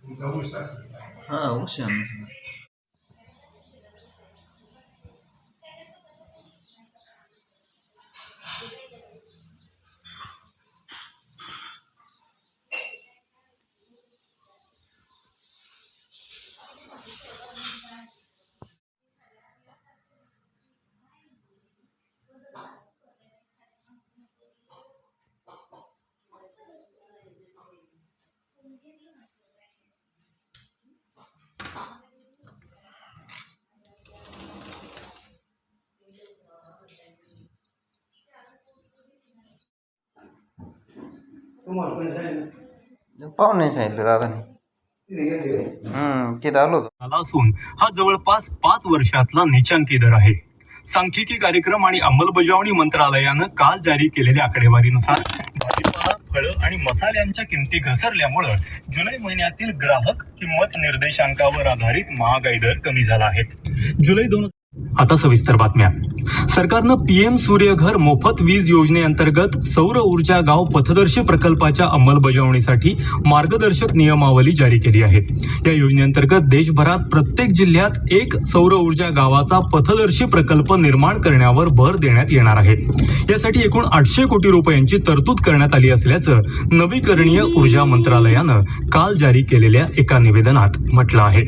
हा ऊस आहे आमचा. पाहुणे सांगितलं दादाने. तिथं आलो होतो. आला असून हा जवळपास 5 वर्षातला नीचांकी दर आहे. सांख्यिकी कार्यक्रम आणि अंमलबजावणी मंत्रालयानं काल जारी केलेल्या आकडेवारीनुसार भाजीपाला, फळं आणि मसाल्यांच्या किमती घसरल्यामुळे जुलै महिन्यातील ग्राहक किंमत निर्देशांकावर आधारित महागाई दर कमी झाला आहे. जुलै 2. आता सविस्तर बातम्या. सरकारनं पीएम सूर्यघर मोफत वीज योजनेअंतर्गत सौर ऊर्जा गाव पथदर्शी प्रकल्पाच्या अंमलबजावणीसाठी मार्गदर्शक नियमावली जारी केली आहे. या योजनेअंतर्गत देशभरात प्रत्येक जिल्ह्यात एक सौर ऊर्जा गावाचा पथदर्शी प्रकल्प निर्माण करण्यावर भर देण्यात येणार आहे. यासाठी एकूण 800 कोटी रुपयांची तरतूद करण्यात आली असल्याचं नवीकरणीय ऊर्जा मंत्रालयानं काल जारी केलेल्या एका निवेदनात म्हटलं आहे.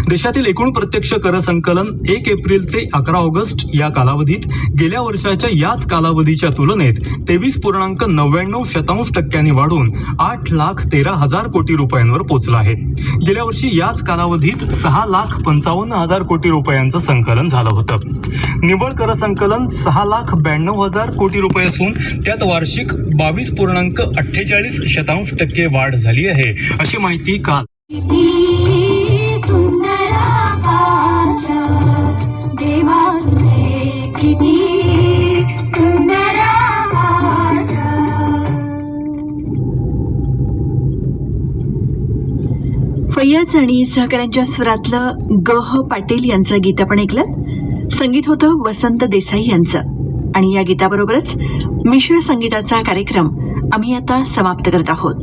देशातील एकूण प्रत्यक्ष कर संकलन 1 एप्रिल ते 11 ऑगस्ट या कालावधीत गेल्या वर्षाच्या याच कालावधीच्या तुलनेत 23.99% वाढून 8,13,000 कोटी रुपयांवर पोहोचला आहे. गेल्या वर्षी याच कालावधीत 6,55,000 कोटी रुपयांचं संकलन झालं होतं. निव्वळ कर संकलन 6,92,000 कोटी रुपये असून त्यात वार्षिक 22.48% वाढ झाली आहे, अशी माहिती काल फैयाज आणि सहकाऱ्यांच्या स्वरातलं ग.ह. पाटील यांचं गीत आपण ऐकलं. संगीत होतं वसंत देसाई यांचं. आणि या गीताबरोबरच मिश्र संगीताचा कार्यक्रम आम्ही आता समाप्त करत आहोत.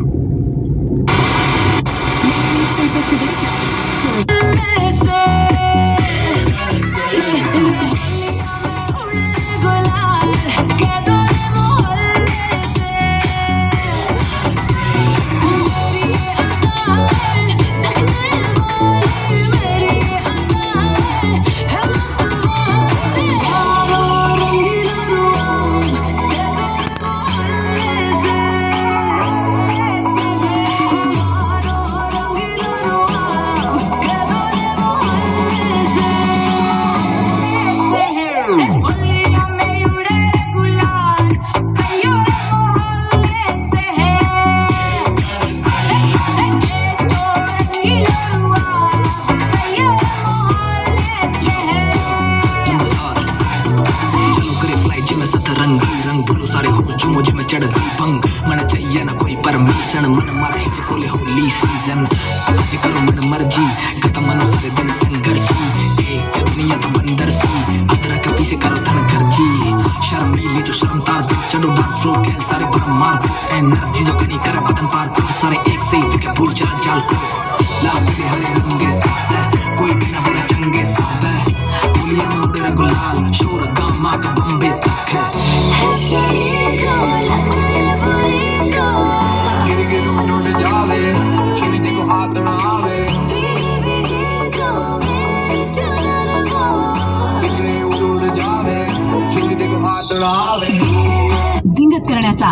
परमिशन मन मारा कोले होली सीजन आज करो मन मर्जी खत्म मनो सारे दिन संघर्षी दुनिया तो बंदर सी अदरा के पीछे करो धन खर्ची शर्मीली जो शर्म तार दो चढ़ो डांस फ्लो खेल सारे भरम मार एनर्जी जो कनी करे बदन पार को सारे एक से ही के भूल चल चाल को लाल पीले हरे रंगे सबसे कोई भी ना बड़ा चंगे सब है गोलियां में उड़े रे गुलाल शोर गामा का बम्बे तक है धिंगत करण्याचा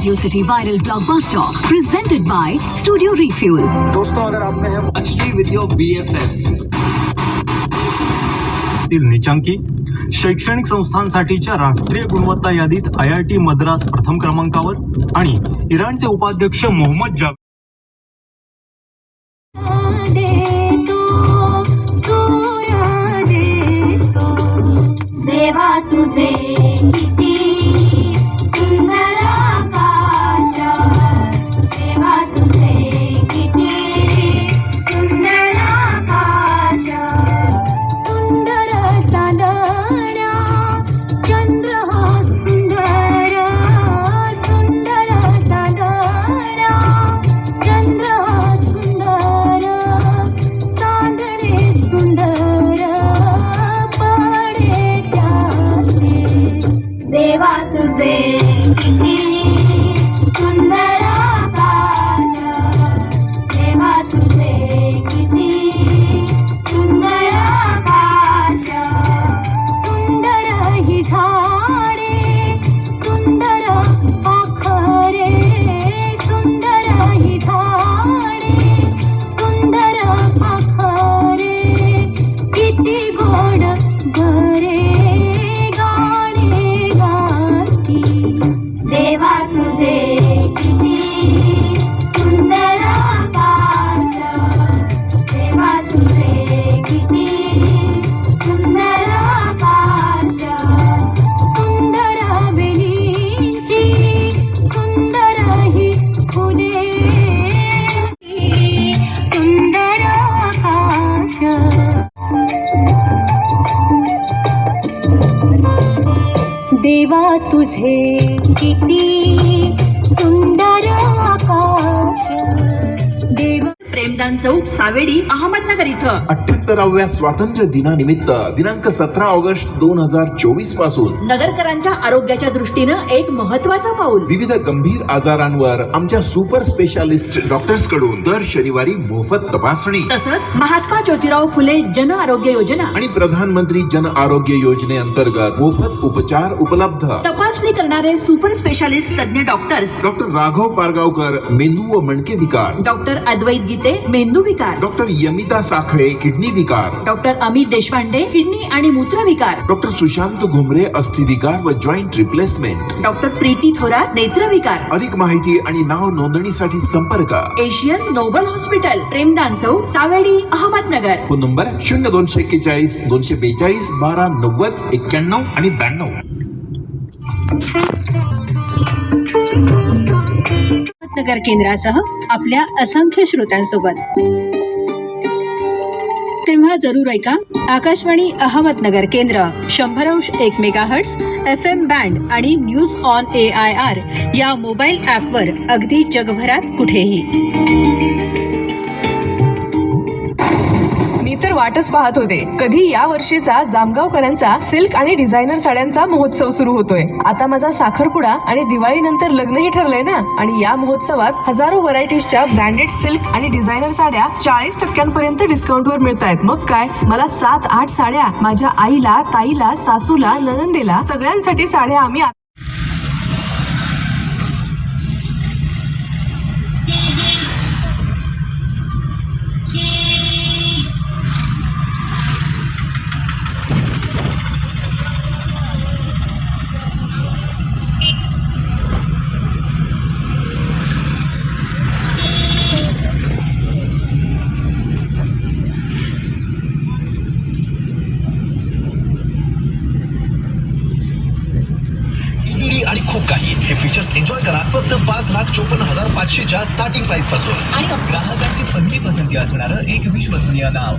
Radio City viral blockbuster presented by Studio Refuel. दोस्तों अगर आप में है actually with your BFFs. निचांकी शैक्षणिक संस्थांसाठीच्या राष्ट्रीय गुणवत्ता यादीत IIT मद्रास प्रथम क्रमांकावर आणि इराणचे उपाध्यक्ष मोहम्मद जावेद देवा तुझे किती सुंदर आकाश, देवा तुझे किती सुंदर आकाश, सुंदर चांदण्या चंद्र हा सुंदर, सुंदर चांदण्या चंद्र हा सुंदर, चांदणे सुंदर पडे त्याचे, देवा तुझे किती सुंदर आकाश, देवा तुझे किती सुंदर आकाश, सुंदर ही झाडे सुंदर पाखरे, सुंदर ही झाडे सुंदर पाखरे, किती गोड घरे गाणे गाती, देवा तुझे किती सुंदर आकाश, देवा तुझे किती सुंदर आकाश, सुंदर वेलींची सुंदर ही फुले, सुंदर आकाश, देवा तुझे किती सुंदर आकाश, देवा प्रेमदान चौक सावेडी अहमदनगर इथं 78व्या स्वातंत्र्य दिनानिमित्त दिनांक 17 ऑगस्ट 2024 पासून नगरकरांच्या आरोग्याच्या दृष्टीनं एक महत्वाचं पाऊल. विविध गंभीर आजारांवर आमच्या सुपर स्पेशालिस्ट डॉक्टर्स कडून दर शनिवारी मोफत तपासणी तसंच महात्मा ज्योतिराव फुले जन आरोग्य योजना आणि प्रधानमंत्री जन आरोग्य योजनेअंतर्गत मोफत उपचार उपलब्ध. तपासणी करणारे सुपर स्पेशालिस्ट तज्ञ डॉक्टर्स डॉक्टर राघव पारगावकर मेंदू व मणके विकार, डॉक्टर अद्वैत गीते मेंदू विकार, डॉक्टर यमिता साखळे किडनी विकार, डॉक्टर अमित देशपांडे किडनी आणि मूत्र विकार, डॉक्टर सुशांत घुमरे अस्थि विकार व joint replacement, doctor Preeti Thorat नेत्र विकार. अधिक माहिती आणि नाव नोंदणीसाठी संपर्क Asian Noble hospital, Premdan Chowk Savedi Ahmednagar. Phone number 0241 242 12 90 91 आणि 92. नगर केंद्रासह आपल्या असंख्य श्रोत्यांसोबत. तेव्हा जरूर ऐका आकाशवाणी अहमदनगर केंद्र 100.1 मेगाहर्ट्झ FM बँड आणि न्यूज ऑन AIR या मोबाईल ॲपवर अगदी जगभरात कुठेही. मी तर वाटच पाहत होते कधी या वर्षीचा जामगावकरांचा सिल्क आणि डिझायनर साड्यांचा महोत्सव सुरू होतोय. आता माझा साखरपुडा आणि दिवाळीनंतर लग्नही ठरलंय ना, आणि या महोत्सवात हजारो व्हरायटीजच्या ब्रँडेड सिल्क आणि डिझायनर साड्या 40% डिस्काउंटवर मिळत आहेत. मग काय, मला 7-8 साड्या माझ्या आईला, ताईला, सासूला, ननंदेला सगळ्यांसाठी साड्या आम्ही आणि खूप काही. हे फीचर्स एन्जॉय करा फक्त 5,54,500 च्या स्टार्टिंग प्राइस पासून. आणि ग्राहकांची पहिली पसंती असणारं एक विश्वसनीय नाव